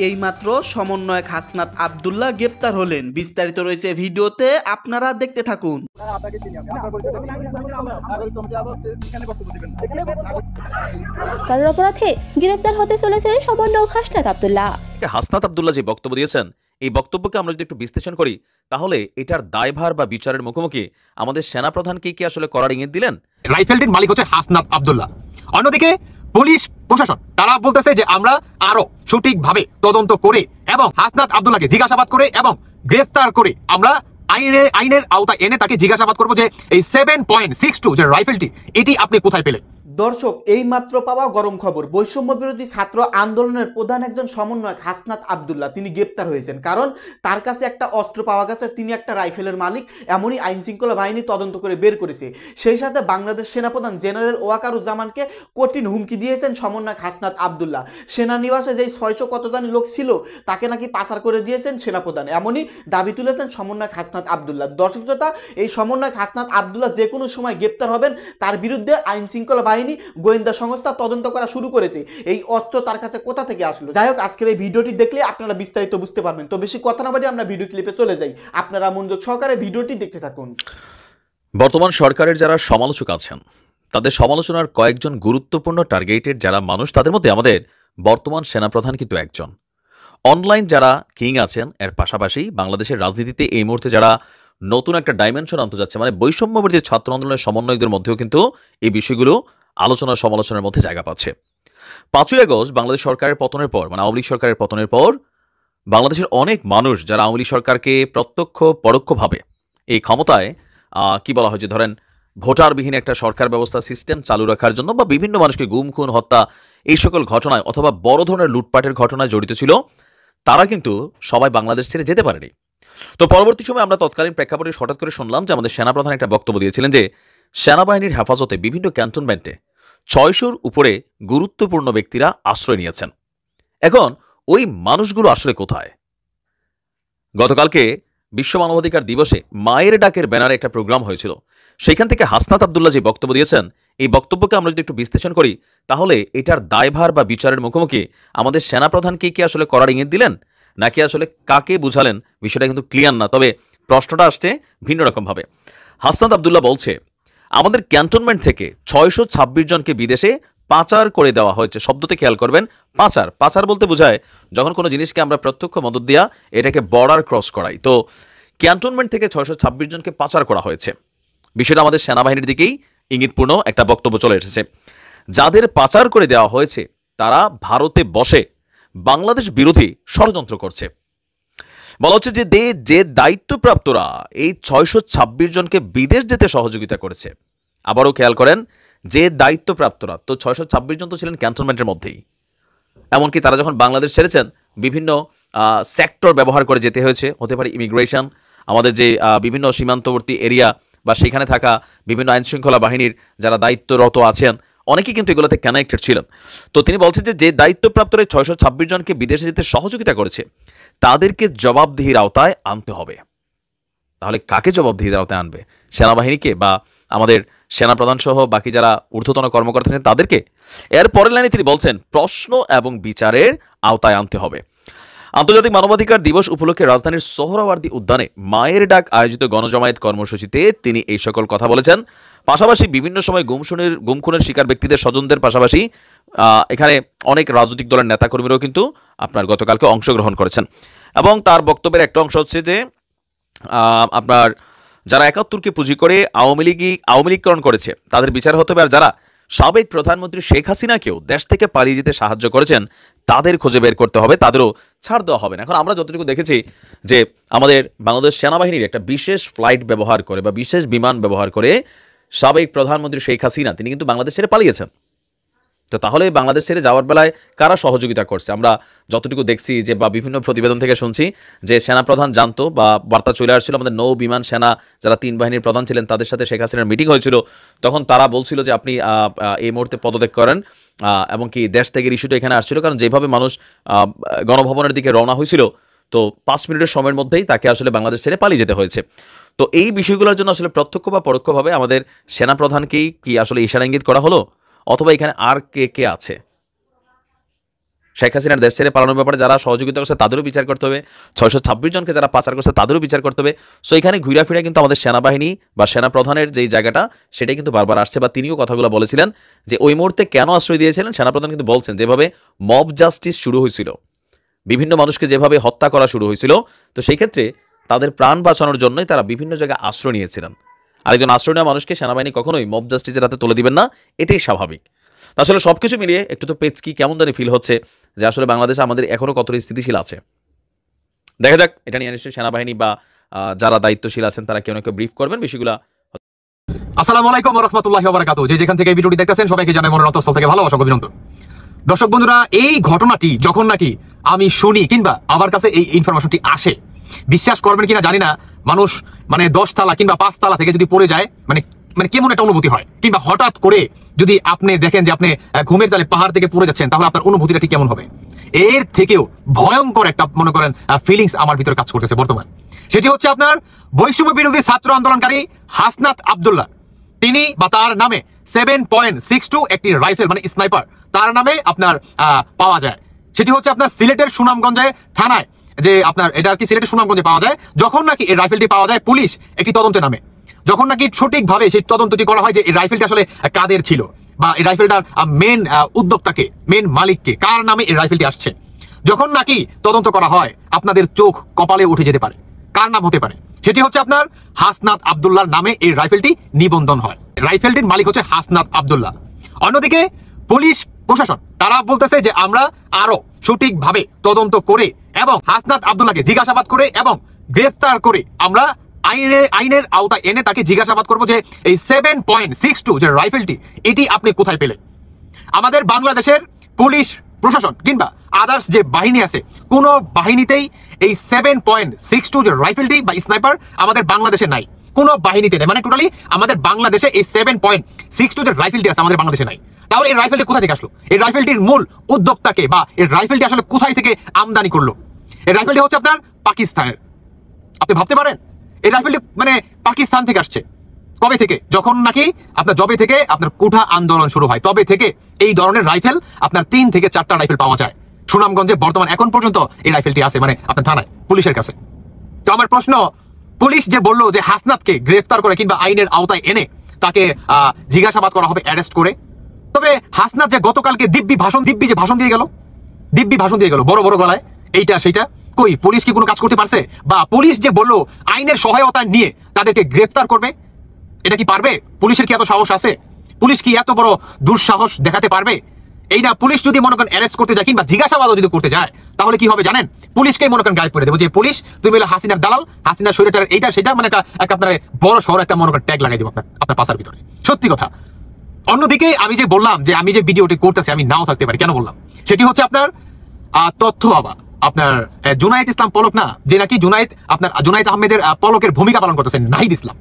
এইমাত্র সমন্বয়ক হাসনাত আব্দুল্লাহ গ্রেপ্তার হলেন। বিস্তারিত রয়েছে ভিডিওতে, আপনারা দেখতে থাকুন। কারোর অপরাধে গ্রেপ্তার হতে চলেছে সমন্বয়ক হাসনাত আব্দুল্লাহ। হাসনাত আব্দুল্লাহ যে বক্তব্য দিয়েছেন, এই বক্তব্যকে আমরা যদি একটু বিশ্লেষণ করি, তাহলে এটার দায়ভার বা বিচারের মুখোমুখি আমাদের সেনাপ্রধানকে কি আসলে করার ইঙ্গিত দিলেন? রাইফেলটির মালিক হচ্ছে হাসনাত আব্দুল্লাহ। অন্যদিকে পুলিশ প্রশাসন তারা বলতেছে যে আমরা আরো সঠিকভাবে তদন্ত করে এবং হাসনাত আব্দুল্লাহকে জিজ্ঞাসাবাদ করে এবং গ্রেফতার করে আমরা আইনের আওতায় এনে তাকে জিজ্ঞাসাবাদ করবো যে এই 7.62 যে রাইফেলটি এটি আপনি কোথায় পেলেন। দর্শক, এই মাত্র পাওয়া গরম খবর, বৈষম্য বিরোধী ছাত্র আন্দোলনের প্রধান একজন সমন্বয়ক হাসনাত আব্দুল্লাহ তিনি গ্রেপ্তার হয়েছেন। কারণ তার কাছে একটা অস্ত্র পাওয়া গেছে, তিনি একটা রাইফেলের মালিক, এমনই আইন শৃঙ্খলা বাহিনী তদন্ত করে বের করেছে। সেই সাথে বাংলাদেশ সেনাপ্রধান জেনারেল ওয়াকারুজ্জামানকে কঠিন হুমকি দিয়েছেন সমন্বয়ক হাসনাত আব্দুল্লাহ। সেনানিবাসে যেই 600 কত জানি লোক ছিল তাকে নাকি পাচার করে দিয়েছেন সেনাপ্রধান, এমনই দাবি তুলেছেন সমন্বয়ক হাসনাত আব্দুল্লাহ। দর্শক শ্রোতা, এই সমন্বয়ক হাসনাত আব্দুল্লাহ যে কোনো সময় গ্রেপ্তার হবেন, তার বিরুদ্ধে আইন শৃঙ্খলা বাহিনী গোয়েন্দা সংস্থা তদন্ত করা শুরু করেছে। এই অস্ত্র তার কাছে কোথা থেকে আসলো? যাই হোক, আজকের এই ভিডিওটি দেখলে আপনারা বিস্তারিত বুঝতে পারবেন। তো বেশি কথা না বাড়িয়ে আমরা ভিডিও ক্লিপে চলে যাই, আপনারা মনোযোগ সহকারে ভিডিওটি দেখতে থাকুন। বর্তমান সরকারের যারা সমালোচক আছেন, তাদের সমালোচনার কয়েকজন গুরুত্বপূর্ণ টার্গেটেড যারা মানুষ, তাদের মধ্যে আমাদের বর্তমান সেনাপ্রধান কিন্তু একজন। অনলাইন যারা কিং আছেন, এর পাশাপাশি বাংলাদেশের রাজনীতিতে এই মুহূর্তে যারা নতুন একটা ডাইমেনশন আনতে যাচ্ছে, মানে বৈষম্য বিরোধী ছাত্র আন্দোলনের সমন্বয়কদের মধ্যেও কিন্তু এই বিষয়গুলো আলোচনা সমালোচনার মধ্যে জায়গা পাচ্ছে। 5ই আগস্ট বাংলাদেশ সরকারের পতনের পর, মানে আওয়ামী লীগ সরকারের পতনের পর, বাংলাদেশের অনেক মানুষ যারা আওয়ামী লীগ সরকারকে প্রত্যক্ষ পরোক্ষভাবে এই ক্ষমতায় কি বলা হয় যে ধরেন ভোটারবিহীন একটা সরকার ব্যবস্থা সিস্টেম চালু রাখার জন্য বা বিভিন্ন মানুষকে গুম খুন হত্যা এই সকল ঘটনায় অথবা বড় ধরনের লুটপাটের ঘটনায় জড়িত ছিল, তারা কিন্তু সবাই বাংলাদেশ ছেড়ে যেতে পারেনি। তো পরবর্তী সময় আমরা তৎকালীন প্রেক্ষাপটে হঠাৎ করে শুনলাম যে আমাদের সেনাপ্রধান একটা বক্তব্য দিয়েছিলেন যে সেনাবাহিনীর হেফাজতে বিভিন্ন ক্যান্টনমেন্টে 600-র উপরে গুরুত্বপূর্ণ ব্যক্তিরা আশ্রয় নিয়েছেন। এখন ওই মানুষগুলো আসলে কোথায়? গতকালকে বিশ্ব মানবাধিকার দিবসে মায়ের ডাকের ব্যানারে একটা প্রোগ্রাম হয়েছিল, সেখান থেকে হাসনাত আব্দুল্লাহ যে বক্তব্য দিয়েছেন, এই বক্তব্যকে আমরা যদি একটু বিশ্লেষণ করি, তাহলে এটার দায়ভার বা বিচারের মুখোমুখি আমাদের সেনাপ্রধানকে কি আসলে করার ইঙ্গিত দিলেন, নাকি আসলে কাকে বুঝালেন, বিষয়টা কিন্তু ক্লিয়ার না। তবে প্রশ্নটা আসছে ভিন্ন রকমভাবে। হাসনাত আব্দুল্লাহ বলছে আমাদের ক্যান্টনমেন্ট থেকে 626 জনকে বিদেশে পাচার করে দেওয়া হয়েছে। শব্দতে খেয়াল করবেন, পাচার। পাচার বলতে বোঝায় যখন কোনো জিনিসকে আমরা প্রত্যক্ষ মদত দেওয়া, এটাকে বর্ডার ক্রস করাই। তো ক্যান্টনমেন্ট থেকে 626 জনকে পাচার করা হয়েছে। বিষয়টা আমাদের সেনাবাহিনীর দিকেই ইঙ্গিতপূর্ণ একটা বক্তব্য চলে এসেছে। যাদের পাচার করে দেওয়া হয়েছে তারা ভারতে বসে বাংলাদেশ বিরোধী ষড়যন্ত্র করছে। বলা হচ্ছে যে দায়িত্বপ্রাপ্তরা এই 626 জনকে বিদেশ যেতে সহযোগিতা করেছে। আবারও খেয়াল করেন, যে দায়িত্বপ্রাপ্তরা, তো 626 জন তো ছিলেন ক্যান্টনমেন্টের মধ্যেই। এমনকি তারা যখন বাংলাদেশ ছেড়েছেন বিভিন্ন সেক্টর ব্যবহার করে যেতে হয়েছে, হতে পারে ইমিগ্রেশন, আমাদের যে বিভিন্ন সীমান্তবর্তী এরিয়া বা সেখানে থাকা বিভিন্ন আইনশৃঙ্খলা বাহিনীর যারা দায়িত্বরত আছেন, অনেকেই কিন্তু এগুলোতে কানেক্টেড ছিলেন। তো তিনি বলছেন যে দায়িত্বপ্রাপ্তরা 626 জনকে বিদেশে যেতে সহযোগিতা করেছে, তাদেরকে জবাবদিহির আওতায় আনতে হবে। তাহলে কাকে জবাবদিহির আওতায় আনবে? সেনাবাহিনীকে বা আমাদের সেনাপ্রধান সহ বাকি যারা ঊর্ধ্বতন কর্মকর্তা আছেন তাদেরকে? এর পরের লাইনে তিনি বলছেন প্রশ্ন এবং বিচারের আওতায় আনতে হবে। আন্তর্জাতিক মানবাধিকার দিবস উপলক্ষে রাজধানীর সোহরাওয়ার্দী উদ্যানে মায়ের ডাক আয়োজিত গণজমায়েত কর্মসূচিতে তিনি এই সকল কথা বলেছেন। পাশাপাশি বিভিন্ন সময় গুম খুনের শিকার ব্যক্তিদের স্বজনদের পাশাপাশি এখানে অনেক রাজনৈতিক দলের নেতাকর্মীরাও কিন্তু আপনার গতকালকে অংশগ্রহণ করেছেন। এবং তার বক্তব্যের একটা অংশ হচ্ছে যে আপনার যারা 71কে পুঁজি করে আওয়ামী লীগকরণ করেছে তাদের বিচার হতে হবে, আর যারা সাবেক প্রধানমন্ত্রী শেখ হাসিনাকেও দেশ থেকে পালিয়ে যেতে সাহায্য করেছেন তাদের খুঁজে বের করতে হবে, তাদেরও ছাড় দেওয়া হবে না। এখন আমরা যতটুকু দেখেছি যে আমাদের বাংলাদেশ সেনাবাহিনীর একটা বিশেষ ফ্লাইট ব্যবহার করে বা বিশেষ বিমান ব্যবহার করে সাবেক প্রধানমন্ত্রী শেখ হাসিনা তিনি কিন্তু বাংলাদেশ ছেড়ে পালিয়েছেন। তো তাহলে বাংলাদেশ ছেড়ে যাওয়ার বেলায় কারা সহযোগিতা করছে? আমরা যতটুকু দেখছি যে বা বিভিন্ন প্রতিবেদন থেকে শুনছি যে সেনাপ্রধান জানতো বা বার্তা চলে আসছিল, আমাদের নৌ বিমান সেনা যারা 3 বাহিনীর প্রধান ছিলেন তাদের সাথে শেখ হাসিনার মিটিং হয়েছিল, তখন তারা বলছিল যে আপনি এই মুহূর্তে পদত্যাগ করেন। এবং কি দেশ থেকে ইস্যুটা এখানে আসছিল, কারণ যেভাবে মানুষ গণভবনের দিকে রওনা হয়েছিল, তো 5 মিনিটের সময়ের মধ্যেই তাকে আসলে বাংলাদেশ ছেড়ে পালিয়ে যেতে হয়েছে। তো এই বিষয়গুলোর জন্য আসলে প্রত্যক্ষ বা পরোক্ষভাবে আমাদের সেনাপ্রধানকেই কি আসলে ইশারা ইঙ্গিত করা হলো, অথবা এখানে আর কে কে আছে? শেখ হাসিনার দেশ ছেড়ে পালানোর ব্যাপারে যারা সহযোগিতা করছে তাদেরও বিচার করতে হবে, 626 জনকে যারা পাচার করছে তাদেরও বিচার করতে হবে। সো এখানে ঘুরে ফিরে কিন্তু আমাদের সেনাবাহিনী বা সেনাপ্রধানের যেই জায়গাটা সেটাই কিন্তু বারবার আসছে, বা তিনিও কথাগুলো বলেছিলেন যে ওই মুহূর্তে কেন আশ্রয় দিয়েছিলেন। সেনাপ্রধান কিন্তু বলছেন যেভাবে মব জাস্টিস শুরু হয়েছিল, বিভিন্ন মানুষকে যেভাবে হত্যা করা শুরু হয়েছিল, তো সেই ক্ষেত্রে তাদের প্রাণ বাঁচানোর জন্যই তারা বিভিন্ন জায়গায় আশ্রয় নিয়েছিলেন। আরেকজন আশ্রয় নেওয়া মানুষকে সেনাবাহিনী কখনোই মব জাস্টিসের হাতে তুলে দিবেন না, এটাই স্বাভাবিক। আসলে সব কিছু মিলিয়ে একটু তো পেচকি কেমন জানি ফিল হচ্ছে যে আসলে বাংলাদেশে আমাদের এখনও কতটা স্থিতিশীল আছে। দেখা যাক, এটা নিয়ে নিশ্চয়ই সেনাবাহিনী বা যারা দায়িত্বশীল আছেন তারা কেউ না কেউ ব্রিফ করবেন বিষয়গুলো। আসসালামু আলাইকুম ওয়া রাহমাতুল্লাহি ওয়া বারাকাতুহু। যে যেখান থেকে এই ভিডিওটি দেখতেছেন সবাইকে জানাই মনের অন্তঃস্থল থেকে ভালোবাসা ও অভিনন্দন। দর্শক বন্ধুরা, এই ঘটনাটি যখন নাকি আমি শুনি কিংবা আমার কাছে এই ইনফরমেশনটি আসে, বিশ্বাস করবেন কিনা জানি না, মানুষ মানে 10 তালা কিংবা 5 তালা থেকে যদি পড়ে যায় মানে কেমন একটা অনুভূতি হয়, কিংবা হঠাৎ করে যদি আপনি দেখেন যে আপনি ঘুমের তালে পাহাড় থেকে পড়ে যাচ্ছেন, তাহলে আপনার অনুভূতিটা ঠিক কেমন হবে। এর থেকেও ভয়ঙ্কর একটা মনে করেন ফিলিংস আমার ভিতরে কাজ করতেছে বর্তমান। সেটি হচ্ছে আপনার বৈষম্য বিরোধী ছাত্র আন্দোলনকারী হাসনাত আব্দুল্লাহ, তিনি বা তার নামে 7.62 একটি রাইফেল মানে স্নাইপার তার নামে আপনার পাওয়া যায়। সেটি হচ্ছে আপনার সিলেটের সুনামগঞ্জে থানায়, যে আপনার এটা আর কি সিলেটের সুনামগঞ্জে পাওয়া যায়। যখন নাকি এই রাইফেলটি পাওয়া যায় পুলিশ একটি তদন্তে নামে, যখন নাকি সঠিকভাবে সেই তদন্তটি করা হয় যে এই রাইফেলটি আসলে কাদের ছিল বা এই রাইফেলটার মেন উদ্যোক্তাকে, মেন মালিককে, কার নামে এই রাইফেলটি আসছে, যখন নাকি তদন্ত করা হয় আপনাদের চোখ কপালে উঠে যেতে পারে। কার নাম হতে পারে? সেটি হচ্ছে আপনার হাসনাত আব্দুল্লাহর নামে এই রাইফেলটি নিবন্ধন হয়। রাইফেলটির মালিক হচ্ছে হাসনাত আব্দুল্লাহ। অন্যদিকে পুলিশ প্রশাসন তারা বলতেছে যে আমরা আরো সঠিকভাবে তদন্ত করে এবং হাসনাত আব্দুল্লাহকে জিজ্ঞাসাবাদ করে এবং গ্রেফতার করে আমরা আইনের আওতায় এনে তাকে জিজ্ঞাসাবাদ করবো যে এই 7.62 যে রাইফেলটি এটি আপনি কোথায় পেলেন। আমাদের বাংলাদেশের পুলিশ প্রশাসন কিংবা আদার্স যে বাহিনী আছে, কোন বাহিনীতেই এই 7.62 যে রাইফেলটি বা স্নাইপার আমাদের বাংলাদেশে নাই, কোন বাহিনীতে নেই। মানে টোটালি আমাদের বাংলাদেশে এই 7.62 যে রাইফেলটি আছে আমাদের বাংলাদেশে নাই। তাহলে এই রাইফেলটি কোথা থেকে আসলো? এই রাইফেলটির মূল উদ্যোক্তাকে বা এই রাইফেলটি আসলে কোথায় থেকে আমদানি করলো? এই রাইফেলটি হচ্ছে আপনার পাকিস্তানের। আপনি ভাবতে পারেন এই রাইফেলটি মানে পাকিস্তান থেকে আসছে। কবে থেকে? যখন নাকি আপনার জবে থেকে আপনার কোঠা আন্দোলন শুরু হয়, তবে থেকে এই ধরনের রাইফেল আপনার 3 থেকে 4টা রাইফেল পাওয়া যায় সুনামগঞ্জে। বর্তমান এখন পর্যন্ত এই রাইফেলটি আছে মানে আপনার থানায় পুলিশের কাছে। তো আমার প্রশ্ন, পুলিশ যে বললো যে হাসনাতকে গ্রেফতার করে কিংবা আইনের আওতায় এনে তাকে জিজ্ঞাসাবাদ করা হবে অ্যারেস্ট করে, তবে হাসনাত যে গতকালকে দিব্যি ভাষণ দিয়ে গেল বড় বড় গলায় এইটা সেইটা, কই পুলিশ কি কোনো কাজ করতে পারছে? বা পুলিশ যে বললো আইনের সহায়তা নিয়ে তাদেরকে গ্রেফতার করবে, এটা কি পারবে? পুলিশের কি এত সাহস আছে? পুলিশ কি এত বড় দুঃসাহস দেখাতে পারবে? এই না, পুলিশ যদি মনে করেন অ্যারেস্ট করতে যায় কিংবা জিজ্ঞাসাবাদও যদি করতে যায়, তাহলে কি হবে জানেন? পুলিশকেই মনে করেন গায়েব করে দেবো যে পুলিশ তুমি বলে হাসিনার দালাল, হাসিনার স্বৈরাচার, এইটা সেটা মানে একটা আপনার বড় শহর একটা মনে করেন ট্যাগ লাগাই দেবো আপনার পাশার ভিতরে। সত্যি কথা। অন্যদিকে আমি যে বললাম যে আমি যে ভিডিওটি করতেছি আমি নাও থাকতে পারি, কেন বললাম? সেটি হচ্ছে আপনার তথ্য বাবা আপনার জুনায়েদ ইসলাম পলক না, যে নাকি জুনায়েদ আহমেদের পলকের ভূমিকা পালন করতেছেন নাহিদ ইসলাম,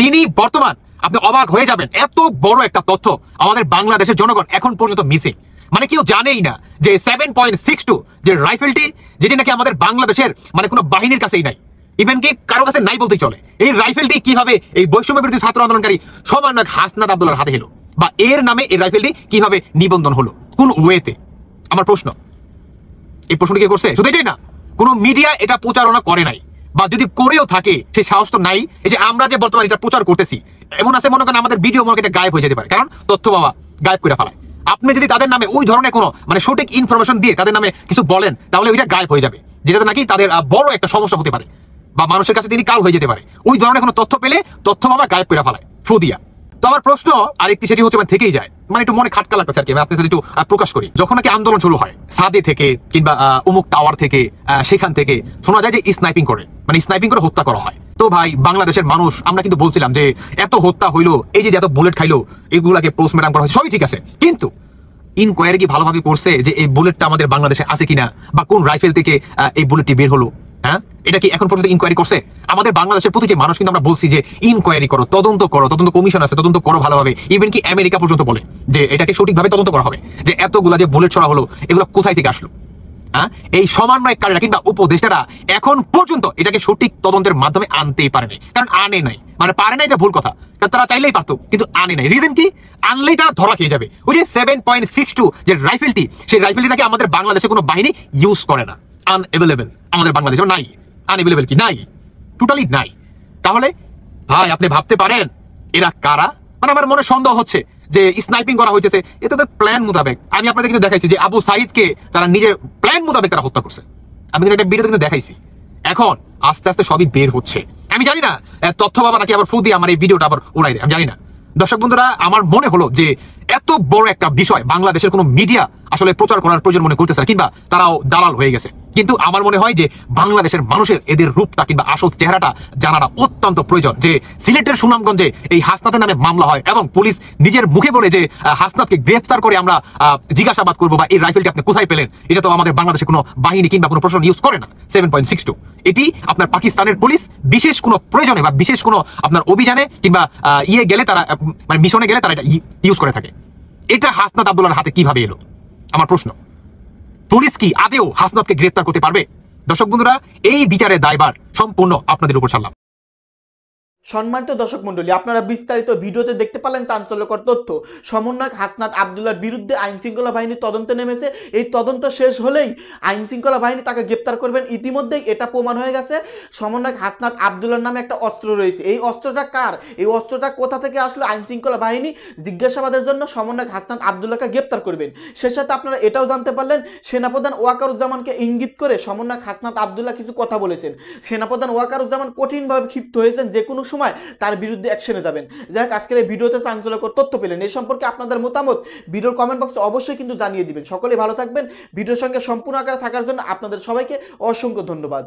তিনি বর্তমান আপনি অবাক হয়ে যাবেন, এত বড় একটা তথ্য আমাদের বাংলাদেশের জনগণ এখন পর্যন্ত মিসিং। মানে কেউ জানেই না যে 7.62 যে রাইফেলটি, যেটি নাকি আমাদের বাংলাদেশের মানে কোনো বাহিনীর কাছেই নাই, ইভেন কি কারো কাছে নাই বলতেই চলে। এই রাইফেলটি কিভাবে এই বৈষম্য বিরোধী ছাত্র আন্দোলনকারী সমন্বয়ক হাসনাত আব্দুল্লাহর হাতে হলো, বা এর নামে এই রাইফেলটি কিভাবে নিবন্ধন হলো, কোন ওয়েতে? আমার প্রশ্ন, এই প্রশ্নটি কে করছে? শুধু এটাই না, কোনো মিডিয়া এটা প্রচারণা করে নাই, বা যদি করেও থাকে সেই সাহস তো নাই। এই যে আমরা যে বর্তমানে এটা প্রচার করতেছি, এমন আছে মনে করেন আমাদের ভিডিও মনে গায়েব হয়ে যেতে পারে, কারণ তথ্য বাবা গায়েব করে ফেলায়। আপনি যদি তাদের নামে ওই ধরনের কোনো মানে সঠিক ইনফরমেশন দিয়ে তাদের নামে কিছু বলেন, তাহলে ওইটা গায়েব হয়ে যাবে, যেটাতে নাকি তাদের বড় একটা সমস্যা হতে পারে বা মানুষের কাছে তিনি কাল হয়ে যেতে পারে। ওই ধরনের কোনো তথ্য পেলে তথ্য বাবা গায়েব করে ফেলায় ফু দিয়া। তো আমার প্রশ্ন আরেকটি, সেটি হচ্ছে মানে থেকেই যায়, মানে একটু মনে খাটকা লাগতেছে আর কি, আপনি যদি একটু প্রকাশ করি। যখন নাকি আন্দোলন শুরু হয় সাদে থেকে কিংবা অমুক টাওয়ার থেকে, সেখান থেকে শোনা যায় যে স্নাইপিং করে হত্যা করা হয়। তো ভাই, বাংলাদেশের মানুষ আমরা কিন্তু বলছিলাম যে এত হত্যা হইলো, এই যে এত বুলেট খাইলো, এগুলাকে পোস্টমর্টম করা হয়েছে, সবই ঠিক আছে, কিন্তু ইনকোয়ারি কি ভালোভাবে করছে যে এই বুলেটটা আমাদের বাংলাদেশে আছে কিনা, বা কোন রাইফেল থেকে এই বুলেটটি বের হলো? হ্যাঁ, এটা কি এখন পর্যন্ত ইনকোয়ারি করছে? আমাদের বাংলাদেশের প্রতিটি মানুষ কিন্তু আমরা বলছি যে ইনকোয়ারি করো, তদন্ত কমিশন আছে, তদন্ত করো ভালোভাবে। ইভেন কি আমেরিকা পর্যন্ত বলে যে এটাকে সঠিকভাবে তদন্ত করা হবে, যে এতগুলা যে বুলেট ছড়া হলো এগুলো কোথায় থেকে আসলো। এই সমন্বয়কারীরা কিংবা উপদেষ্টারা এখন পর্যন্ত এটাকে সঠিক তদন্তের মাধ্যমে আনতেই পারেনি, কারণ আনে নাই, মানে পারে না এটা ভুল কথা, কারণ তারা চাইলেই পারতো কিন্তু আনে নাই। রিজন কি? আনলেই তারা ধরা খেয়ে যাবে। ওই যে 7.62 যে রাইফেলটি, সেই রাইফেলটি নাকি আমাদের বাংলাদেশে কোনো বাহিনী ইউজ করে না, আনএভেলেবেল আমাদের বাংলাদেশে নাই। আনএভেলেবেল কি? নাই, টোটালি নাই। তাহলে ভাই আপনি ভাবতে পারেন এরা কারা? মানে আমার মনে সন্দেহ হচ্ছে যে স্নাইপিং করা হইতেছে, এটা তো প্ল্যান মোতাবেক। আমি আপনাদের কিন্তু দেখাইছি যে আবু সাইদকে তারা নিজের প্ল্যান মোতাবেক তারা হত্যা করছে। আমি কিন্তু একটা ভিডিওতে কিন্তু দেখাইছি। এখন আস্তে আস্তে সবই বের হচ্ছে। আমি জানি না তথ্য বাবা নাকি আবার ফু দিয়ে আমার এই ভিডিওটা আবার উড়াই দেয়, আমি জানি না। দর্শক বন্ধুরা, আমার মনে হলো যে এত বড় একটা বিষয় বাংলাদেশের কোনো মিডিয়া আসলে প্রচার করার প্রয়োজন মনে করতেছে না, কিংবা তারাও দালাল হয়ে গেছে। কিন্তু আমার মনে হয় যে বাংলাদেশের মানুষের এদের রূপটা কিংবা আসল চেহারাটা জানাটা অত্যন্ত প্রয়োজন। যে সিলেটের সুনামগঞ্জে এই হাসনাতের নামে মামলা হয় এবং পুলিশ নিজের মুখে বলে যে হাসনাতকে গ্রেফতার করে আমরা জিজ্ঞাসাবাদ করবো, বা এই রাইফেলটি আপনি কোথায় পেলেন, এটা তো আমাদের বাংলাদেশে কোনো বাহিনী কিংবা কোনো প্রশাসন ইউজ করে না। 7.62 এটি আপনার পাকিস্তানের পুলিশ বিশেষ কোনো প্রয়োজনে বা বিশেষ কোনো আপনার অভিযানে কিংবা গেলে তারা, মানে মিশনে গেলে তারা এটা ইউজ করে থাকে। এটা হাসনাত আব্দুল্লাহর হাতে কিভাবে এলো? আমার প্রশ্ন। পুলিশ কি আদেও হাসনাতকে গ্রেফতার করতে পারবে? দর্শক বন্ধুরা, এই বিচারের দায়ভার সম্পূর্ণ আপনাদের উপর ছাড়লাম। সম্মানিত দর্শক মন্ডলী, আপনারা বিস্তারিত ভিডিওতে দেখতে পারলেন চাঞ্চল্যকর তথ্য। সমন্বয়ক হাসনাত আব্দুল্লাহর বিরুদ্ধে আইন শৃঙ্খলা বাহিনী তদন্তে নেমেছে। এই তদন্ত শেষ হলেই আইন শৃঙ্খলা বাহিনী তাকে গ্রেপ্তার করবেন। ইতিমধ্যেই এটা প্রমাণ হয়ে গেছে সমন্বয়ক হাসনাত আব্দুল্লাহর নামে একটা অস্ত্র রয়েছে। এই অস্ত্রটা কার, এই অস্ত্রটা কোথা থেকে আসলো, আইন শৃঙ্খলা বাহিনী জিজ্ঞাসাবাদের জন্য সমন্বয়ক হাসনাত আব্দুল্লাহকে গ্রেপ্তার করবেন। সে সাথে আপনারা এটাও জানতে পারলেন সেনাপ্রধান ওয়াকারুজ্জামানকে ইঙ্গিত করে সমন্বয়ক হাসনাত আব্দুল্লাহ কিছু কথা বলেছেন। সেনাপ্রধান ওয়াকারুজ্জামান কঠিনভাবে ক্ষিপ্ত হয়েছেন, যে কোনো সময় তার বিরুদ্ধে অ্যাকশনে যাবেন। যাই হোক, আজকের এই ভিডিওতে চাঞ্চল্যকর তথ্য পেলেন। এই সম্পর্কে আপনাদের মতামত ভিডিওর কমেন্ট বক্সে অবশ্যই কিন্তু জানিয়ে দিবেন। সকলেই ভালো থাকবেন। ভিডিওর সঙ্গে সম্পূর্ণ আকারে থাকার জন্য আপনাদের সবাইকে অসংখ্য ধন্যবাদ।